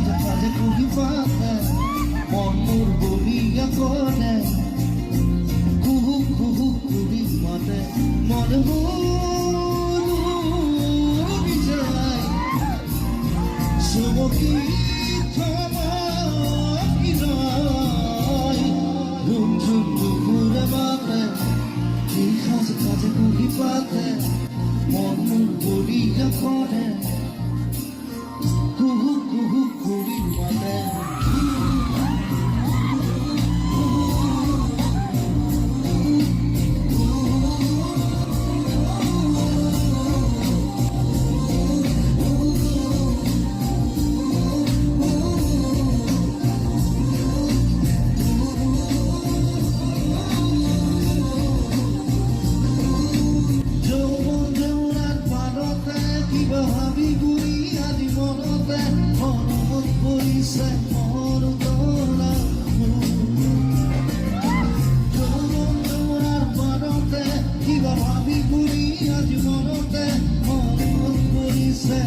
কাজে কুহি পাতে মন মোর বলিয়া কনে কুহু কুহু কুহি মাতে মন মোর বিজয় সুমকি থমকি যায় ঝুম ঝুম দুপুরে মাতে কাজে কুহি পাতে মন মোর বলিয়া কনে কুহু কুহু কুহি মাতে ভাবি গুৰি আদি মনতে মনত পৰিছে